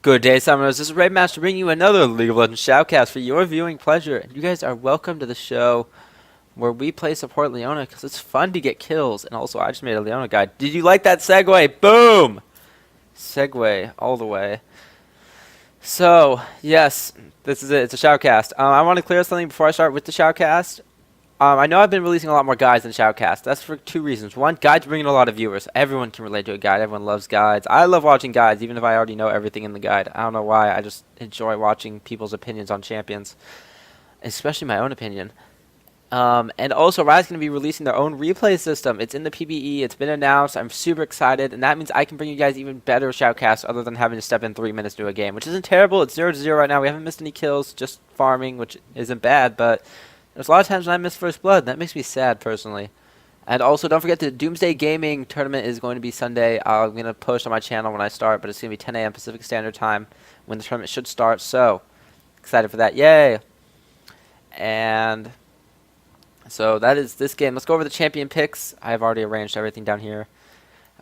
Good day, Summoners. This is Raabemaster bringing you another League of Legends Shoutcast for your viewing pleasure. You guys are welcome to the show where we play support Leona because it's fun to get kills. And also, I just made a Leona guide. Did you like that segue? Boom! Segue all the way. So, yes, this is it. It's a Shoutcast. I want to clear something before I start with the Shoutcast. I know I've been releasing a lot more guides than Shoutcast. That's for two reasons. One, guides bring in a lot of viewers. Everyone can relate to a guide. Everyone loves guides. I love watching guides, even if I already know everything in the guide. I don't know why. I just enjoy watching people's opinions on champions, especially my own opinion. And also, Riot's going to be releasing their own replay system. It's in the PBE. It's been announced. I'm super excited, and that means I can bring you guys even better Shoutcasts other than having to step in 3 minutes to a game, which isn't terrible. It's 0-0 right now. We haven't missed any kills, just farming, which isn't bad, but there's a lot of times when I miss First Blood. That makes me sad, personally. And also, don't forget the Doomsday Gaming tournament is going to be Sunday. I'm going to post on my channel when I start, but it's going to be 10 a.m. Pacific Standard Time when the tournament should start. So, excited for that. Yay! And so, that is this game. Let's go over the champion picks. I've already arranged everything down here.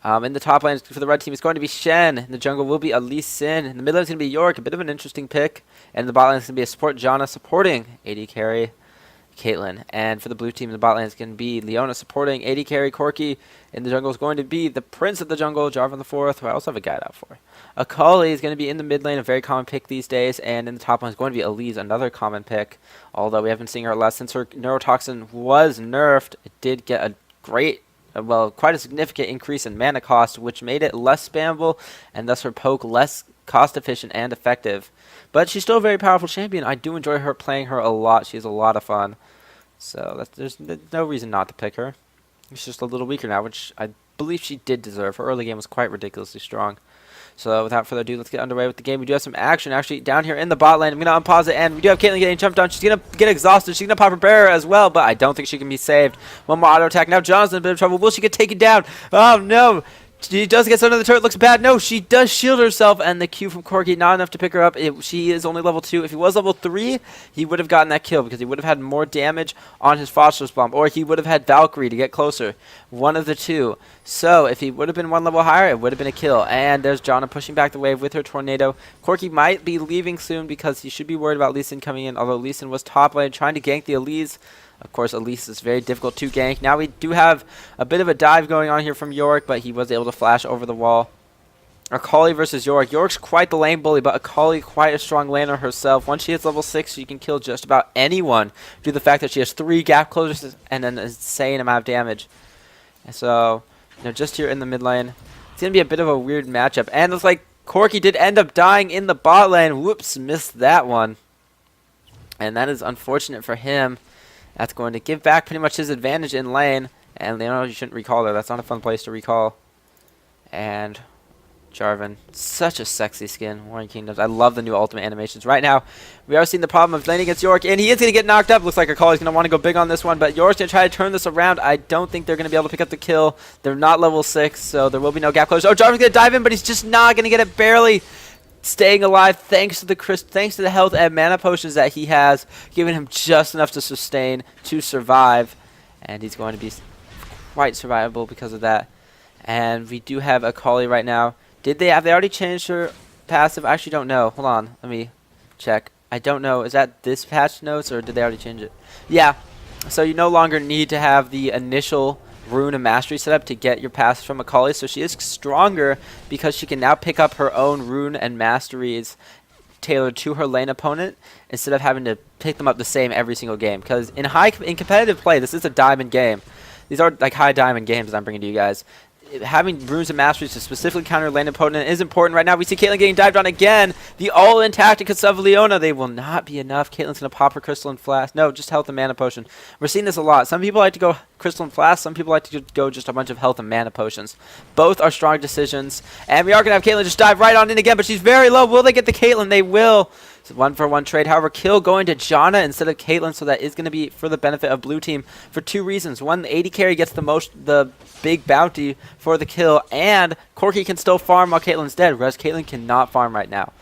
In the top lane for the red team, it's going to be Shen. In the jungle will be Elise Sin. In the mid lane, it's going to be Yorick, a bit of an interesting pick. And in the bot lane, it's going to be a support Janna supporting AD carry Caitlyn. And for the blue team in the bot lane, it's going to be Leona supporting AD carry Corki. In the jungle is going to be the Prince of the Jungle, Jarvan the Fourth, who I also have a guide out for. Akali is going to be in the mid lane, a very common pick these days. And in the top lane is going to be Elise, another common pick. Although we haven't seen her less since her neurotoxin was nerfed. It did get a great, well, quite a significant increase in mana cost, which made it less spammable and thus her poke less cost efficient and effective. But she's still a very powerful champion. I do enjoy her playing her a lot. She's a lot of fun. So there's no reason not to pick her. She's just a little weaker now, which I believe she did deserve. Her early game was quite ridiculously strong. So without further ado, let's get underway with the game. We do have some action actually down here in the bot lane. I'm going to unpause it, and we do have Caitlyn getting jumped on. She's going to get exhausted. She's going to pop her barrier as well, but I don't think she can be saved. One more auto attack. Now Jonathan's in a bit of trouble. Will she get taken down? Oh, no. She does get some of the turret. Looks bad. No, she does shield herself, and the Q from Corki, not enough to pick her up. She is only level 2. If he was level 3, he would have gotten that kill because he would have had more damage on his Phosphorus Bomb, or he would have had Valkyrie to get closer. One of the two. So, if he would have been one level higher, it would have been a kill. And there's Janna pushing back the wave with her Tornado. Corki might be leaving soon because he should be worried about Lee Sin coming in, although Lee Sin was top lane trying to gank the Elise. Of course, Elise is very difficult to gank. Now we do have a bit of a dive going on here from Yorick, but he was able to flash over the wall. Akali versus Yorick. Yorick's quite the lane bully, but Akali quite a strong laner herself. Once she hits level 6, she can kill just about anyone due to the fact that she has 3 gap closers and an insane amount of damage. And so, just here in the mid lane, it's going to be a bit of a weird matchup. And it's like Corki did end up dying in the bot lane. Whoops, missed that one. And that is unfortunate for him. That's going to give back pretty much his advantage in lane. And Leona, you shouldn't recall her. That's not a fun place to recall. And Jarvan, such a sexy skin. Warring Kingdoms. I love the new ultimate animations. Right now, we are seeing the problem of laning against Yorick. And he is going to get knocked up. Looks like Akali's going to want to go big on this one. But Yorick's going to try to turn this around. I don't think they're going to be able to pick up the kill. They're not level 6, so there will be no gap closure. Oh, Jarvan's going to dive in, but he's just not going to get it. Barely staying alive thanks to the health and mana potions that he has, giving him just enough to sustain to survive, and he's going to be quite survivable because of that. And we do have Akali right now. Have they already changed her passive? I actually don't know. Hold on, let me check. I don't know. Is that this patch notes or did they already change it? Yeah. So you no longer need to have the initial rune and mastery setup to get your passes from Akali, so she is stronger because she can now pick up her own rune and masteries tailored to her lane opponent instead of having to pick them up the same every single game. Because in competitive play, this is a diamond game. These are like high diamond games that I'm bringing to you guys. Having runes and masteries to specifically counter lane opponent is important right now. We see Caitlyn getting dived on again. The all-in tactics of Leona. They will not be enough. Caitlyn's going to pop her Crystalline Flask. No, just health and mana potion. We're seeing this a lot. Some people like to go Crystalline Flask. Some people like to go just a bunch of health and mana potions. Both are strong decisions. And we are going to have Caitlyn just dive right on in again, but she's very low. Will they get the Caitlyn? They will. It's a 1-for-1 trade. However, kill going to Janna instead of Caitlyn, so that is going to be for the benefit of blue team for 2 reasons. One, the AD carry gets the big bounty for the kill, and Corki can still farm while Caitlyn's dead, whereas Caitlyn cannot farm right now.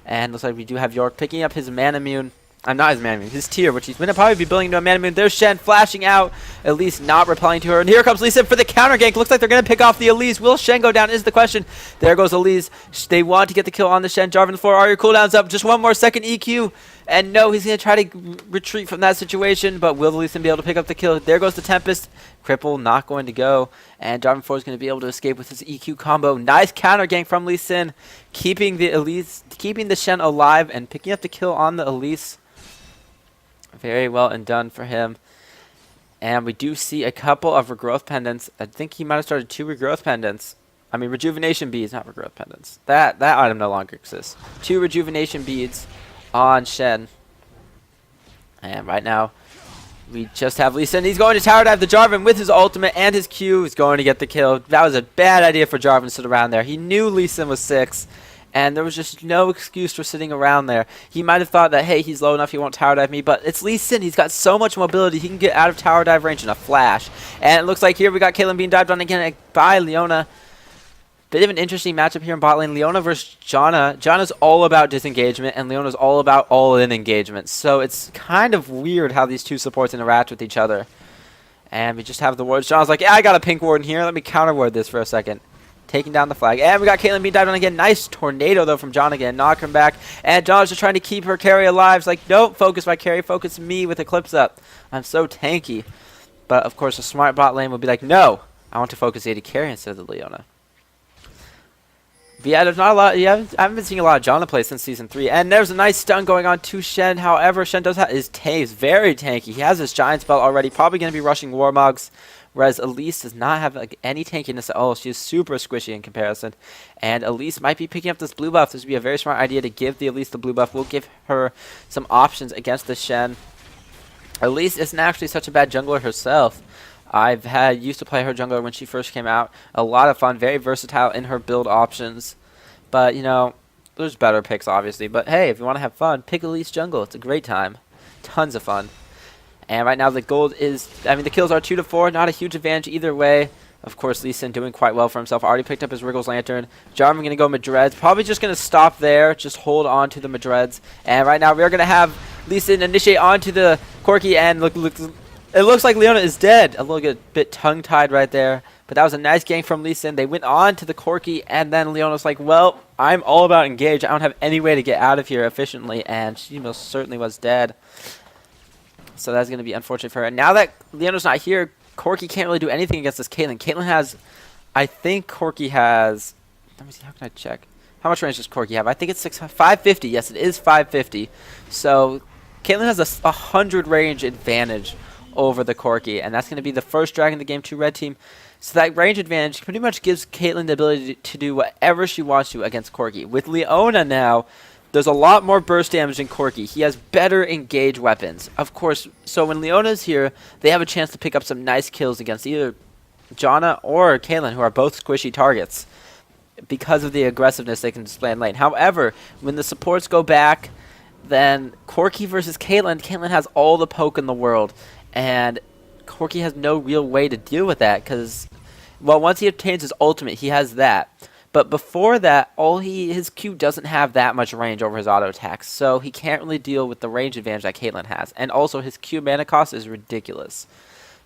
And looks like we do have Yorick picking up his Manamune. I'm not his man moon, his tier, which he's going to probably be building into a man moon. There's Shen flashing out, Elise not replying to her. And here comes Lee Sin for the counter gank. Looks like they're going to pick off the Elise. Will Shen go down is the question. There goes Elise. They want to get the kill on the Shen. Jarvan on the floor. Are your cooldowns up? Just one more second EQ. And no, he's going to try to retreat from that situation. But will Lee Sin be able to pick up the kill? There goes the Tempest. Cripple not going to go. And Jarvan 4 is going to be able to escape with his EQ combo. Nice counter gank from Lee Sin. Keeping the Elise, keeping the Shen alive and picking up the kill on the Elise. Very well and done for him. And we do see a couple of regrowth pendants. I think he might have started 2 regrowth pendants. I mean, rejuvenation beads, not regrowth pendants. That item no longer exists. 2 rejuvenation beads on Shen. And right now, we just have Lee Sin. He's going to tower dive the Jarvan with his ultimate and his Q. He's going to get the kill. That was a bad idea for Jarvan to sit around there. He knew Lee Sin was 6. And there was just no excuse for sitting around there. He might have thought that, hey, he's low enough, he won't tower dive me. But it's Lee Sin. He's got so much mobility. He can get out of tower dive range in a flash. And it looks like here we got Caitlyn being dived on again by Leona. Bit of an interesting matchup here in bot lane. Leona versus Janna. Janna's all about disengagement, and Leona's all about all-in engagement. So it's kind of weird how these two supports interact with each other. And we just have the wards. Janna's like, yeah, I got a pink ward in here. Let me counter ward this for a second. Taking down the flag. And we got Caitlyn being dived on again. Nice tornado, though, from John again. Knock him back. And John's just trying to keep her carry alive. It's like, don't focus my carry. Focus me with Eclipse up. I'm so tanky. But, of course, a smart bot lane will be like, no, I want to focus AD carry instead of the Leona. But yeah, there's not a lot. Yeah, I haven't been seeing a lot of Janna play since Season 3. And there's a nice stun going on to Shen. However, Shen does have his He's very tanky. He has his Giant Spell already. Probably going to be rushing Warmogs. Whereas Elise does not have like any tankiness at all. She is super squishy in comparison. And Elise might be picking up this blue buff. This would be a very smart idea to give the Elise the blue buff. We'll give her some options against the Shen. Elise isn't actually such a bad jungler herself. Used to play her jungler when she first came out. A lot of fun, very versatile in her build options. But, you know, there's better picks, obviously. But, hey, if you want to have fun, pick Elise jungle. It's a great time. Tons of fun. And right now the gold is, the kills are 2 to 4. Not a huge advantage either way. Of course, Lee Sin doing quite well for himself. Already picked up his Wriggles Lantern. Jarvan going to go Madreds. Probably just going to stop there. Just hold on to the Madreds. And right now we're going to have Lee Sin initiate onto the Corki. And look, it looks like Leona is dead. A little bit tongue-tied right there. But that was a nice gank from Lee Sin. They went on to the Corki. And then Leona's like, well, I'm all about engage. I don't have any way to get out of here efficiently. And she most certainly was dead. So that's going to be unfortunate for her. And now that Leona's not here, Corki can't really do anything against this Caitlyn. Caitlyn has, I think Corki has, let me see, how can I check? How much range does Corki have? I think it's 550. Yes, it is 550. So Caitlyn has a 100 range advantage over the Corki. And that's going to be the first drag in the game to red team. So that range advantage pretty much gives Caitlyn the ability to do whatever she wants to against Corki. With Leona now, there's a lot more burst damage in Corki. He has better engage weapons. Of course, so when Leona's here, they have a chance to pick up some nice kills against either Janna or Caitlyn, who are both squishy targets, because of the aggressiveness they can display in lane. However, when the supports go back, then Corki versus Caitlyn has all the poke in the world. And Corki has no real way to deal with that because, well, once he obtains his ultimate, he has that. But before that, his Q doesn't have that much range over his auto attacks, so he can't really deal with the range advantage that Caitlyn has. And also, his Q mana cost is ridiculous.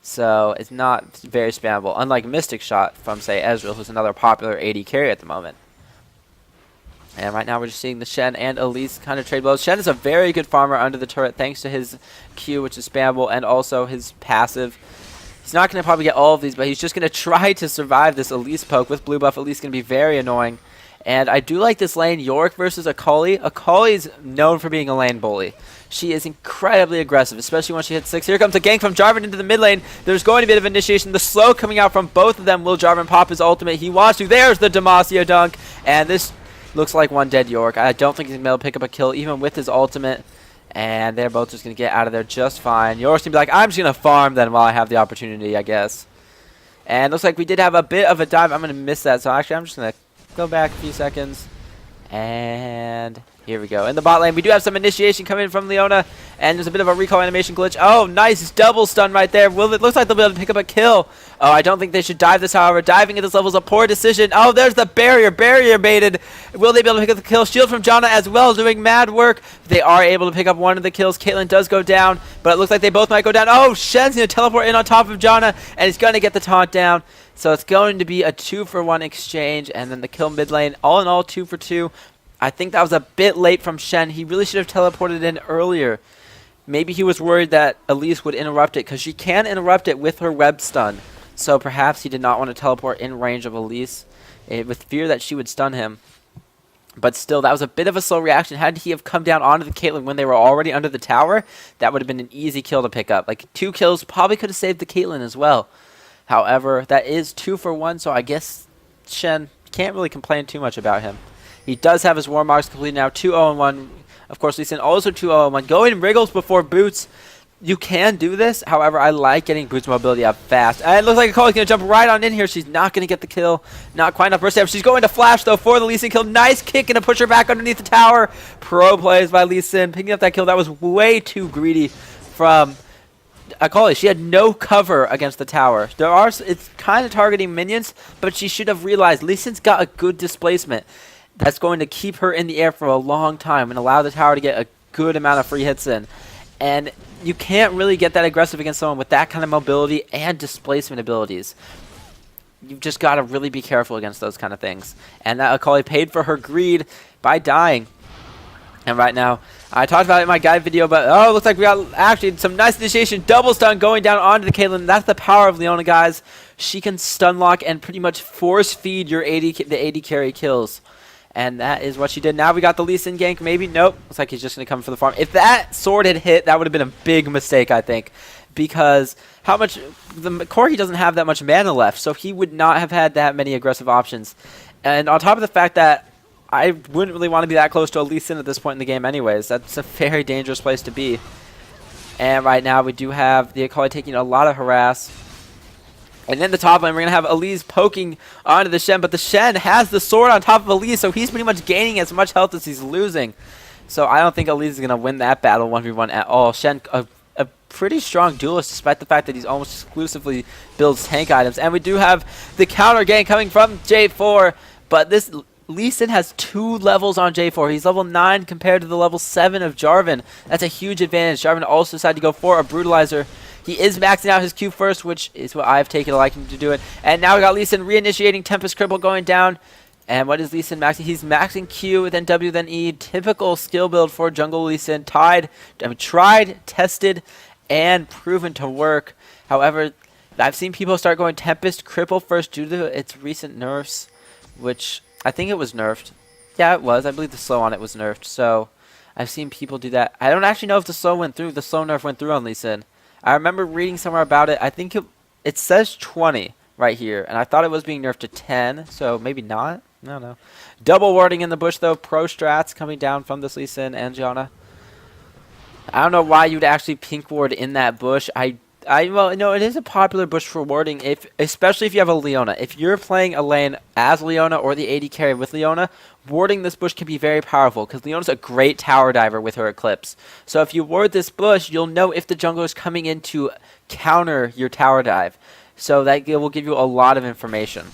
So it's not very spammable, unlike Mystic Shot from, say, Ezreal, who's another popular AD carry at the moment. And right now we're just seeing the Shen and Elise kind of trade blows. Shen is a very good farmer under the turret thanks to his Q, which is spammable, and also his passive. He's not going to probably get all of these, but he's just going to try to survive this Elise poke with blue buff. Elise going to be very annoying. And I do like this lane, York versus Akali. Akali's known for being a lane bully. She is incredibly aggressive, especially when she hits 6. Here comes a gank from Jarvan into the mid lane. There's going to be a bit of initiation. The slow coming out from both of them. Will Jarvan pop his ultimate? He wants to. There's the Demacia dunk. And this looks like one dead York. I don't think he's going to be able to pick up a kill even with his ultimate. And they're both just going to get out of there just fine. York's going to be like, I'm just going to farm then while I have the opportunity, I guess. And looks like we did have a bit of a dive. I'm going to miss that. So actually, I'm just going to go back a few seconds. And Here we go. In the bot lane, we do have some initiation coming from Leona, and there's a bit of a recall animation glitch. Oh, nice double stun right there. It looks like they'll be able to pick up a kill. Oh, I don't think they should dive this, however. Diving at this level is a poor decision. Oh, there's the barrier. Barrier baited. Will they be able to pick up the kill? Shield from Janna as well, doing mad work. They are able to pick up one of the kills. Caitlyn does go down, but it looks like they both might go down. Oh, Shen's going to teleport in on top of Janna, and he's going to get the taunt down. So it's going to be a 2-for-1 exchange, and then the kill mid lane. All in all, 2 for 2. I think that was a bit late from Shen. He really should have teleported in earlier. Maybe he was worried that Elise would interrupt it, because she can interrupt it with her web stun. So perhaps he did not want to teleport in range of Elise, with fear that she would stun him. But still, that was a bit of a slow reaction. Had he have come down onto the Caitlyn when they were already under the tower, that would have been an easy kill to pick up. Like 2 kills probably could have saved the Caitlyn as well. However, that is 2 for 1, so I guess Shen can't really complain too much about him. He does have his war marks complete now, 2-0-1. Of course, Lee Sin also 2-0-1. Going wriggles before boots. You can do this. However, I like getting boots mobility up fast. And it looks like Akali's going to jump right on in here. She's not going to get the kill. Not quite enough burst damage. She's going to flash, though, for the Lee Sin kill. Nice kick and a push her back underneath the tower. Pro plays by Lee Sin. Picking up that kill. That was way too greedy from Akali. She had no cover against the tower. It's kind of targeting minions, but she should have realized Lee Sin's got a good displacement. That's going to keep her in the air for a long time and allow the tower to get a good amount of free hits in. And you can't really get that aggressive against someone with that kind of mobility and displacement abilities. You've just got to really be careful against those kind of things. And that Akali paid for her greed by dying. And right now, I talked about it in my guide video, but oh, it looks like we got actually some nice initiation. Double stun going down onto the Caitlyn. That's the power of Leona, guys. She can stun lock and pretty much force feed your the AD carry kills. And that is what she did. Now we got the Lee Sin gank. Maybe. Nope. Looks like he's just going to come for the farm. If that sword had hit, that would have been a big mistake, I think. Because how much... Corki doesn't have that much mana left, so he would not have had that many aggressive options. And on top of the fact that I wouldn't really want to be that close to a Lee Sin at this point in the game anyways. That's a very dangerous place to be. And right now we do have the Akali taking a lot of harass. And in the top lane, we're going to have Elise poking onto the Shen. But the Shen has the sword on top of Elise, so he's pretty much gaining as much health as he's losing. So I don't think Elise is going to win that battle 1v1 at all. Shen, a pretty strong duelist, despite the fact that he's almost exclusively builds tank items. And we do have the counter gank coming from J4. But this Lee Sin has 2 levels on J4. He's level 9 compared to the level 7 of Jarvan. That's a huge advantage. Jarvan also decided to go for a Brutalizer. He is maxing out his Q first, which is what I've taken a liking to do it. And now we got Lee Sin reinitiating Tempest Cripple going down. And what is Lee Sin maxing? He's maxing Q, then W, then E. Typical skill build for jungle Lee Sin. Tried, tested, and proven to work. However, I've seen people start going Tempest Cripple first due to its recent nerfs, which I think it was nerfed. Yeah, it was. I believe the slow on it was nerfed. So I've seen people do that. I don't actually know if the slow went through. The slow nerf went through on Lee Sin. I remember reading somewhere about it. I think it says 20 right here, and I thought it was being nerfed to 10, so maybe not. I don't know. Double warding in the bush, though. Pro strats coming down from this Lee Sin and Janna. I don't know why you would actually pink ward in that bush. Well, no, it is a popular bush for warding, especially if you have a Leona. If you're playing a lane as Leona or the AD carry with Leona, warding this bush can be very powerful because Leona's a great tower diver with her Eclipse. So if you ward this bush, you'll know if the jungler is coming in to counter your tower dive. So that will give you a lot of information.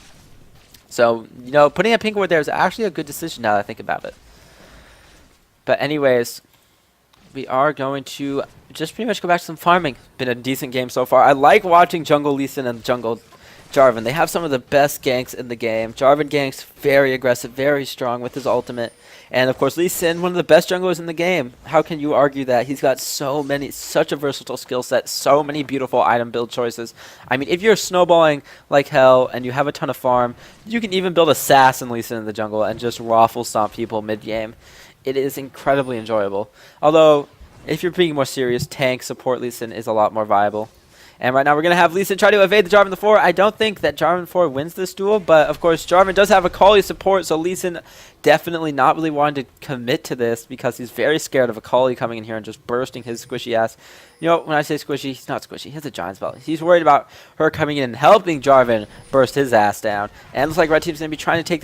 So, you know, putting a pink ward there is actually a good decision now that I think about it. But anyways, we are going to just pretty much go back to some farming. Been a decent game so far. I like watching jungle Lee Sin and jungle Jarvan. They have some of the best ganks in the game. Jarvan ganks very aggressive, very strong with his ultimate. And of course Lee Sin, one of the best junglers in the game. How can you argue that? He's got such a versatile skill set, so many beautiful item build choices. I mean, if you're snowballing like hell and you have a ton of farm, you can even build a sass in Lee Sin in the jungle and just raffle stomp people mid-game. It is incredibly enjoyable. Although, if you're being more serious, tank support Lee Sin is a lot more viable. And right now we're going to have Lee Sin try to evade the Jarvan the 4. I don't think that Jarvan 4 wins this duel, but of course Jarvan does have a Akali support, so Lee Sin definitely not really wanting to commit to this because he's very scared of Akali coming in here and just bursting his squishy ass. You know, when I say squishy, he's not squishy. He has a giant spell. He's worried about her coming in and helping Jarvan burst his ass down. And it looks like red team's going to be trying to take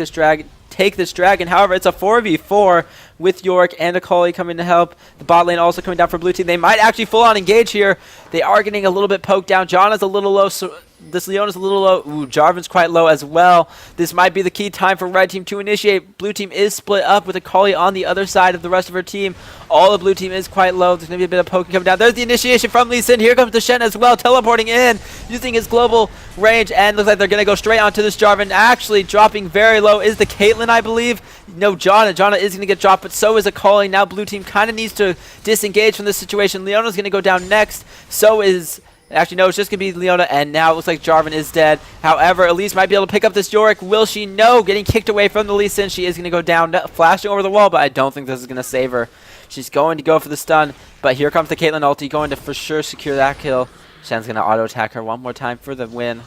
this dragon. However, it's a 4v4 with Yorick and Akali coming to help. The bot lane also coming down for blue team. They might actually full on engage here. They are getting a little bit poked down. Janna's a little low, so this Leona's a little low. Ooh, Jarvan's quite low as well. This might be the key time for red team to initiate. Blue team is split up with Akali on the other side of the rest of her team. All of blue team is quite low. There's going to be a bit of poking coming down. There's the initiation from Lee Sin. Here comes the Shen as well, teleporting in, using his global range, and looks like they're going to go straight onto this Jarvan. Actually, dropping very low is the Caitlyn, I believe. No, Janna. Janna is going to get dropped, but so is Akali. Now blue team kind of needs to disengage from this situation. Leona's going to go down next. So is... Actually, no, it's just going to be Leona, and now it looks like Jarvan is dead. However, Elise might be able to pick up this Yorick. Will she? No, getting kicked away from the Lee Sin. She is going to go down, flashing over the wall, but I don't think this is going to save her. She's going to go for the stun, but here comes the Caitlyn ulti, going to for sure secure that kill. Shen's going to auto-attack her one more time for the win.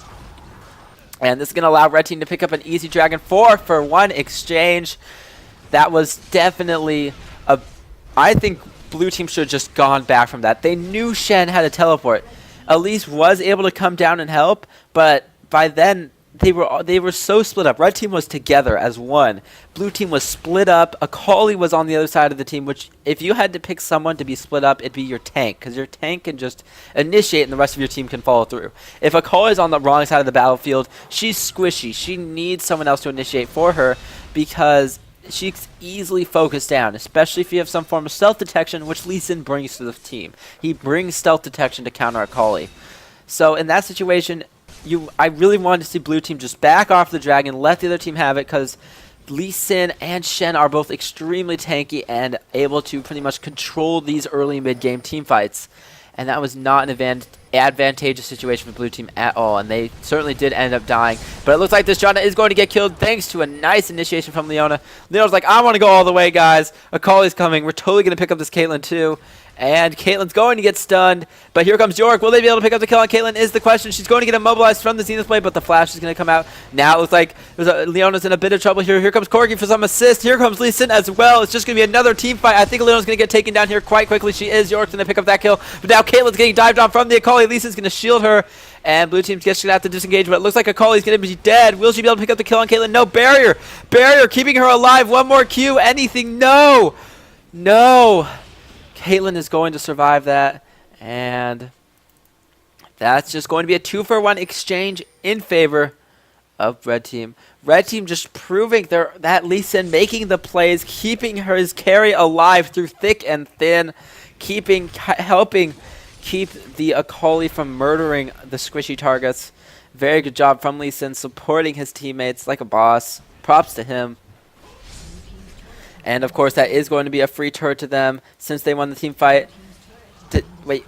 And this is going to allow red team to pick up an easy dragon 4-for-1 exchange. That was definitely a... I think blue team should have just gone back from that. They knew Shen had a teleport. Elise was able to come down and help, but by then they were so split up. Red team was together as one. Blue team was split up. Akali was on the other side of the team, which if you had to pick someone to be split up, it'd be your tank, because your tank can just initiate and the rest of your team can follow through. If Akali is on the wrong side of the battlefield, she's squishy. She needs someone else to initiate for her because she's easily focused down, especially if you have some form of stealth detection, which Lee Sin brings to the team. He brings stealth detection to counter Akali. So in that situation, I really wanted to see blue team just back off the dragon, let the other team have it, because Lee Sin and Shen are both extremely tanky and able to pretty much control these early mid-game team fights. And that was not an advantageous situation for blue team at all, and they certainly did end up dying. But it looks like this Janna is going to get killed thanks to a nice initiation from Leona. Leona's like, I want to go all the way, guys. Akali's coming. We're totally going to pick up this Caitlyn too. And Caitlyn's going to get stunned, but here comes Yorick. Will they be able to pick up the kill on Caitlyn is the question. She's going to get immobilized from the Zenith Blade, but the flash is going to come out. Now it looks like Leona's in a bit of trouble here. Here comes Corgi for some assist. Here comes Lee Sin as well. It's just going to be another team fight. I think Leona's going to get taken down here quite quickly. She is. Yorick's going to pick up that kill, but now Caitlyn's getting dived on from the Akali. Lee Sin's going to shield her, and blue team's just going to have to disengage, but it looks like Akali's going to be dead. Will she be able to pick up the kill on Caitlyn? No, barrier. Barrier keeping her alive. One more Q. Anything. No. No. Caitlyn is going to survive that, and that's just going to be a 2-for-1 exchange in favor of red team. Red team just proving that Lee Sin making the plays, keeping his carry alive through thick and thin, helping keep the Akali from murdering the squishy targets. Very good job from Lee Sin, supporting his teammates like a boss. Props to him. And, of course, that is going to be a free turret to them since they won the team fight. Wait.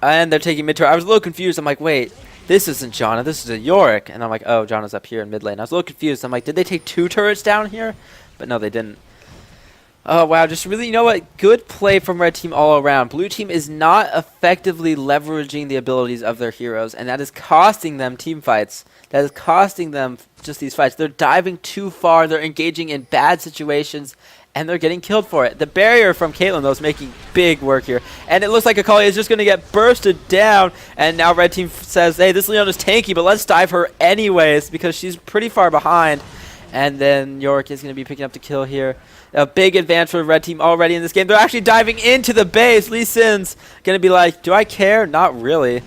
And they're taking mid turret. I was a little confused. I'm like, wait, this isn't Janna. This is a Yorick. And I'm like, oh, Janna's up here in mid lane. I was a little confused. I'm like, did they take 2 turrets down here? But no, they didn't. Oh, wow. Just really, you know what? Good play from red team all around. Blue team is not effectively leveraging the abilities of their heroes, and that is costing them team fights. That is costing them just these fights. They're diving too far. They're engaging in bad situations, and they're getting killed for it. The barrier from Caitlyn, though, is making big work here. And it looks like Akali is just going to get bursted down. And now red team says, hey, this Leona's tanky, but let's dive her anyways because she's pretty far behind. And then Yorick is going to be picking up the kill here. A big advance for red team already in this game. They're actually diving into the base. Lee Sin's going to be like, do I care? Not really.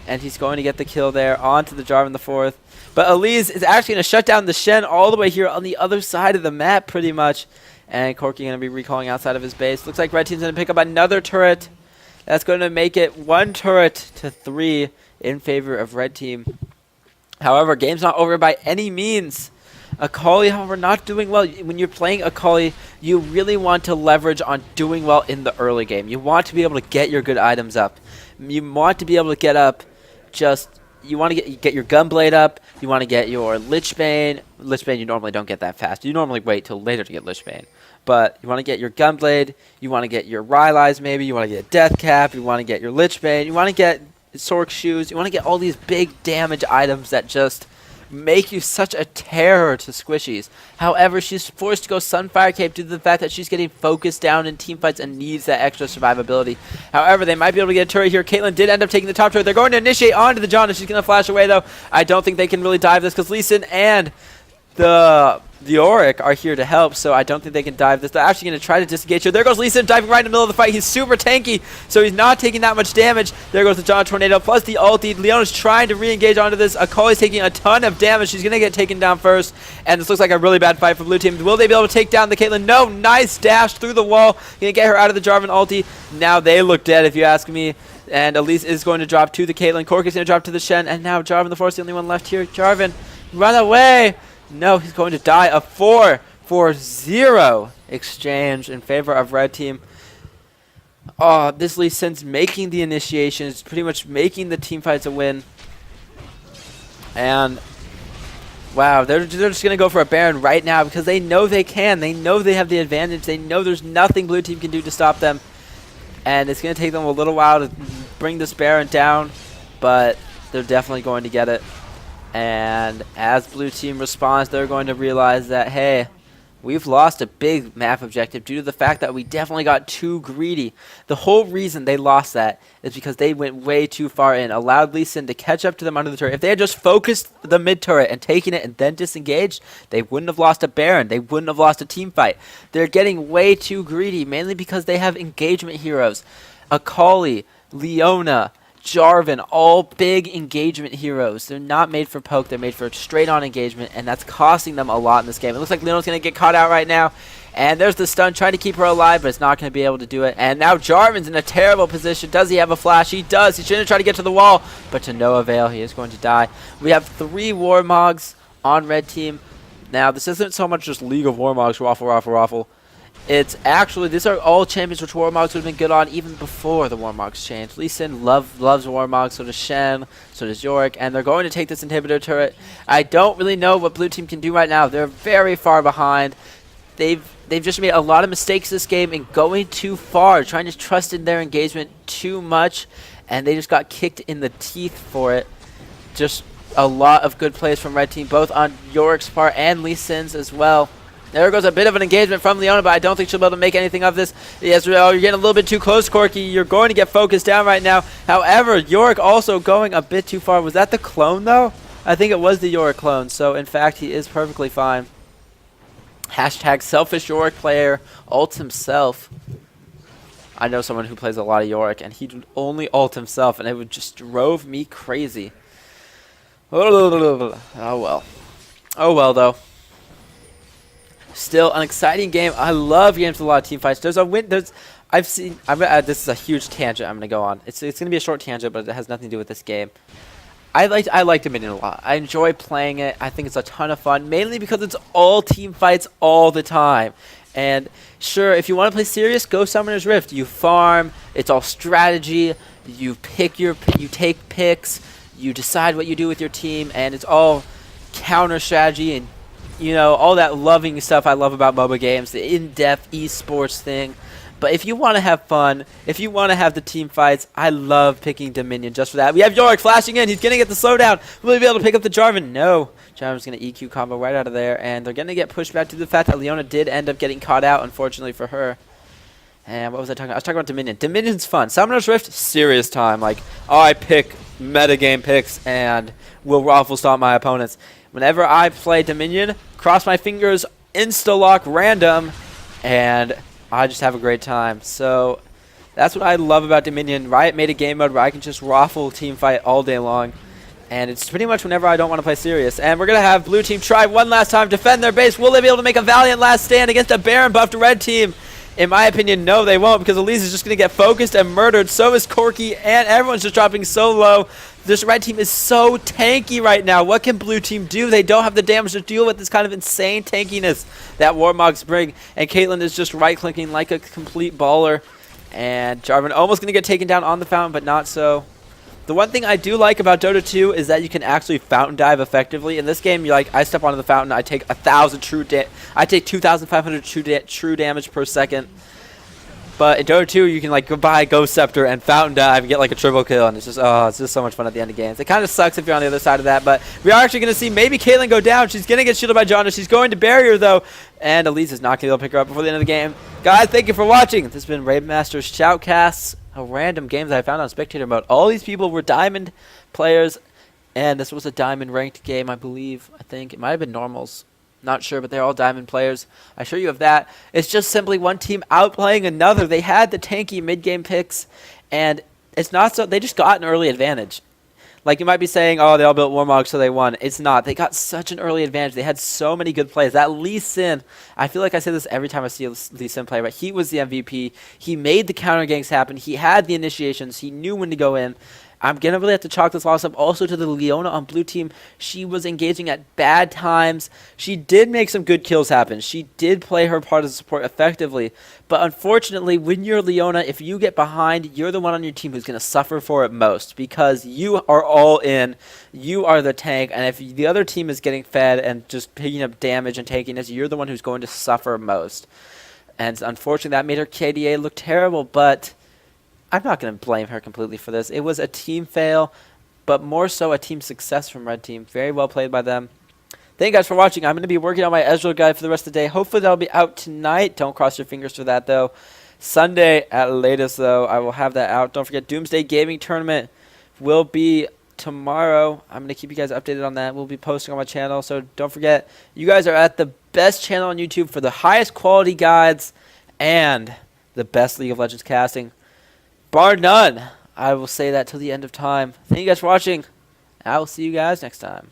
And he's going to get the kill there onto the Jarvan the 4th. But Elise is actually going to shut down the Shen all the way here on the other side of the map pretty much. And Corki going to be recalling outside of his base. Looks like red team's going to pick up another turret. That's going to make it 1 turret to 3 in favor of red team. However, game's not over by any means. Akali, however, not doing well. When you're playing Akali, you really want to leverage on doing well in the early game. You want to be able to get your good items up. You want to be able to get up you want to get your Gunblade up. You want to get your Lichbane. Lichbane you normally don't get that fast. You normally wait till later to get Lichbane. But you want to get your Gunblade. You want to get your Rylai's maybe. You want to get Death Cap. You want to get your Lichbane. You want to get Sork Shoes. You want to get all these big damage items that just make you such a terror to squishies. However, she's forced to go Sunfire Cape due to the fact that she's getting focused down in team fights and needs that extra survivability. However, they might be able to get a turret here. Caitlyn did end up taking the top turret. They're going to initiate onto the John, and she's going to flash away, though. I don't think they can really dive this because Lee Sin and the Yorick are here to help, so I don't think they can dive this. They're actually going to try to disengage here. There goes Lee Sin diving right in the middle of the fight. He's super tanky, so he's not taking that much damage. There goes the John Tornado plus the ulti. Leona's trying to re-engage onto this. Akali's taking a ton of damage. She's going to get taken down first, and this looks like a really bad fight for blue team. Will they be able to take down the Caitlyn? No, nice dash through the wall. Going to get her out of the Jarvan ulti. Now they look dead, if you ask me. And Elise is going to drop to the Caitlyn. Cork is going to drop to the Shen, and now Jarvan the Force, the only one left here. Jarvan, run away! No, he's going to die. A 4-for-0 exchange in favor of red team. Oh, this Lee Sin's making the initiations, pretty much making the team fights a win. And wow, they're just going to go for a Baron right now because they know they can. They know they have the advantage. They know there's nothing blue team can do to stop them. And it's going to take them a little while to bring this Baron down, but they're definitely going to get it. And as blue team responds, they're going to realize that, hey, we've lost a big map objective due to the fact that we definitely got too greedy. The whole reason they lost that is because they went way too far in, allowed Lee Sin to catch up to them under the turret. If they had just focused the mid turret and taken it and then disengaged, they wouldn't have lost a Baron. They wouldn't have lost a team fight. They're getting way too greedy, mainly because they have engagement heroes. Akali, Leona, Jarvan, all big engagement heroes. They're not made for poke. They're made for straight-on engagement, and that's costing them a lot in this game. It looks like Leona's going to get caught out right now, and there's the stun trying to keep her alive, but it's not going to be able to do it. And now Jarvan's in a terrible position. Does he have a flash? He does. He's going to try to get to the wall, but to no avail. He is going to die. We have 3 Warmogs on red team. Now, this isn't so much just League of Warmogs, raffle. It's actually, these are all champions which Warmogs would have been good on even before the Warmogs changed. Lee Sin loves Warmogs, so does Shen, so does Yorick, and they're going to take this inhibitor turret. I don't really know what blue team can do right now. They're very far behind. They've just made a lot of mistakes this game in going too far, trying to trust in their engagement too much, and they just got kicked in the teeth for it. Just a lot of good plays from red team, both on Yorick's part and Lee Sin's as well. There goes a bit of an engagement from Leona, but I don't think she'll be able to make anything of this. Ezreal, you're getting a little bit too close, Corky. You're going to get focused down right now. However, Yorick also going a bit too far. Was that the clone, though? I think it was the Yorick clone, so in fact, he is perfectly fine. Hashtag selfish Yorick player, ults himself. I know someone who plays a lot of Yorick, and he would only ult himself, and it would just drove me crazy. Oh, well. Oh, well, though. Still an exciting game. I love games with a lot of team fights. There's a win. I've seen. This is a huge tangent I'm gonna go on. It's gonna be a short tangent, but it has nothing to do with this game. I like Dominion a lot. I enjoy playing it. I think it's a ton of fun, mainly because it's all team fights all the time. And sure, if you want to play serious, go Summoner's Rift. You farm. It's all strategy. You take picks. You decide what you do with your team, and it's all counter strategy and, you know, all that loving stuff I love about MOBA games, the in-depth esports thing. But if you want to have fun, if you want to have the team fights, I love picking Dominion just for that. We have Yorick flashing in. He's going to get the slowdown. Will he be able to pick up the Jarvan? No. Jarvan's going to EQ combo right out of there, and they're going to get pushed back to the fact that Leona did end up getting caught out, unfortunately for her. And what was I talking about? I was talking about Dominion. Dominion's fun. Summoner's Rift, serious time. Like, oh, I pick metagame picks and will raffle stomp my opponents. Whenever I play Dominion, cross my fingers, insta-lock random, and I just have a great time. So that's what I love about Dominion. Riot made a game mode where I can just raffle team fight all day long. And it's pretty much whenever I don't want to play serious. And we're going to have blue team try one last time, defend their base. Will they be able to make a valiant last stand against a Baron buffed red team? In my opinion, no, they won't, because Elise is just going to get focused and murdered. So is Corky, and everyone's just dropping so low. This red team is so tanky right now. What can blue team do? They don't have the damage to deal with this kind of insane tankiness that Warmogs bring. And Caitlyn is just right-clicking like a complete baller. And Jarvan almost going to get taken down on the fountain, but not so. The one thing I do like about Dota 2 is that you can actually fountain dive effectively. In this game, you're like, I step onto the fountain, I take 2,500 true damage per second. But in Dota 2, you can like go buy Ghost Scepter and Fountain Dive and get like a triple kill, and it's just so much fun at the end of games. It kind of sucks if you're on the other side of that, but we are actually going to see maybe Caitlyn go down. She's going to get shielded by Jana. She's going to barrier though, and Elise is not going to be able to pick her up before the end of the game. Guys, thank you for watching. This has been Raabemaster's Shoutcasts, a random game that I found on Spectator Mode. All these people were Diamond players, and this was a Diamond ranked game, I believe. I think it might have been normals. Not sure, but they're all Diamond players. I assure you of that. It's just simply one team outplaying another. They had the tanky mid-game picks, and it's not so. They just got an early advantage. Like you might be saying, oh, they all built Warmog, so they won. It's not. They got such an early advantage. They had so many good plays. That Lee Sin, I feel like I say this every time I see a Lee Sin play, but he was the MVP. He made the counter ganks happen. He had the initiations. He knew when to go in. I'm going to really have to chalk this loss up also to the Leona on blue team. She was engaging at bad times. She did make some good kills happen. She did play her part as a support effectively. But unfortunately, when you're Leona, if you get behind, you're the one on your team who's going to suffer for it most because you are all in. You are the tank. And if the other team is getting fed and just picking up damage and taking this, you're the one who's going to suffer most. And unfortunately, that made her KDA look terrible, but I'm not going to blame her completely for this. It was a team fail, but more so a team success from Red Team. Very well played by them. Thank you guys for watching. I'm going to be working on my Ezreal guide for the rest of the day. Hopefully that'll be out tonight. Don't cross your fingers for that, though. Sunday at latest, though, I will have that out. Don't forget, Doomsday Gaming Tournament will be tomorrow. I'm going to keep you guys updated on that. We'll be posting on my channel, so don't forget, you guys are at the best channel on YouTube for the highest quality guides and the best League of Legends casting. Bar none. I will say that till the end of time. Thank you guys for watching. I will see you guys next time.